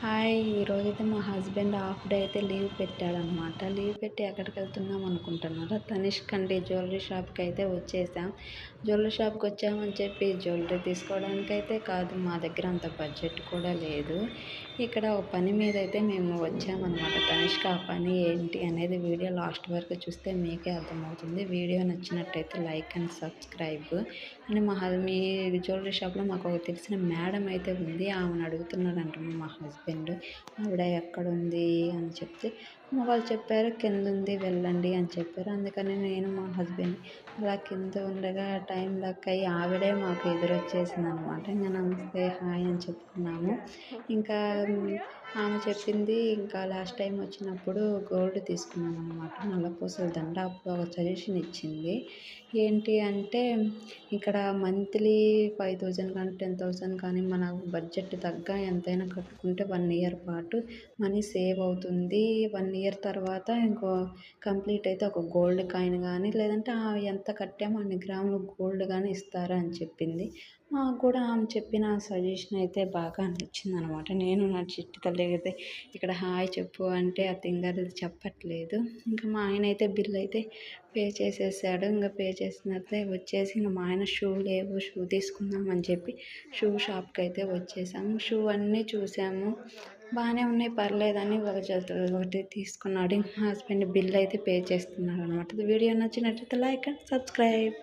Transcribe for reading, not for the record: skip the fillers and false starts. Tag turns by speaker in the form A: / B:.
A: Hi! ఈరోజైతే మా husband half day అయితే లీవ్ పెట్టాడనమాట. లీవ్ పెట్టి ఎక్కడికెళ్తున్నాం అనుకుంటున్నారా? తనిష్క్ అండి జ్యువెలరీ షాప్‌కి అయితే వచ్చేసాం. జ్యువెలరీ షాప్‌కి వచ్చామని చెప్పి జ్యువెలరీ తీసుకోవడానికైతే కాదు. మా దగ్గర అంత బడ్జెట్ కూడా లేదు. ఇక్కడ ఒక పని మీద అయితే మేము వచ్చామనమాట తనిష్క్. ఆ పని ఏంటి అనేది వీడియో లాస్ట్ వరకు చూస్తే మీకే అర్థమవుతుంది. వీడియో నచ్చినట్టయితే లైక్ అండ్ సబ్స్క్రైబ్. అని మీ జ్యువెలరీ షాప్‌లో మాకు ఒక తెలిసిన మేడం అయితే ఉంది. ఆమెను అడుగుతున్నాడంట మా హస్బెండ్. ఆవిడ ఎక్కడుంది అని చెప్తే వాళ్ళు చెప్పారు, కిందుంది వెళ్ళండి అని చెప్పారు. అందుకని నేను మా హస్బెండ్ అలా కింద ఉండగా టైం దక్కయి ఆవిడే మాకు ఎదురొచ్చేసిందనమాట. ఇంక నమస్తే, హాయ్ అని చెప్పుకున్నాము. ఇంకా ఆమె చెప్పింది, ఇంకా లాస్ట్ టైం వచ్చినప్పుడు గోల్డ్ తీసుకున్నామనమాట. నల్లపూసల దండ. అప్పుడు ఒక సజెషన్ ఇచ్చింది. ఏంటి అంటే ఇక్కడ మంత్లీ 5,000 కానీ 10,000 కానీ మన బడ్జెట్ తగ్గ ఎంతైనా కట్టుకుంటే 1 ఇయర్ పాటు మనీ సేవ్ అవుతుంది. 1 ఇయర్ తర్వాత కంప్లీట్ అయితే ఒక గోల్డ్ కాయిన్ కానీ లేదంటే ఎంత కట్టామో అన్ని గ్రాములు గోల్డ్ కానీ ఇస్తారు అని చెప్పింది. మాకు కూడా ఆమె చెప్పిన సజెషన్ అయితే బాగా నచ్చిందనమాట. నేను నా చిట్టి తల్లికైతే ఇక్కడ హాయ్ చెప్పు అంటే ఆ తింగరది చెప్పట్లేదు. ఇంకా మా ఆయన అయితే బిల్ అయితే పే చేసేసాడు. ఇంకా పే చేసినట్లే వచ్చేసి ఇంక మా ఆయన షూ లేవు, షూ తీసుకుందాం అని చెప్పి షూ షాప్కి అయితే వచ్చేసాము. షూ అన్నీ చూసాము, బాగానే ఉన్నాయి, పర్లేదని ఒక జత ఒకటి తీసుకున్నాడు. మా హస్బెండ్ బిల్ అయితే పే చేస్తున్నాడు అనమాట. వీడియో నచ్చినట్లయితే లైక్ అండ్ సబ్స్క్రైబ్.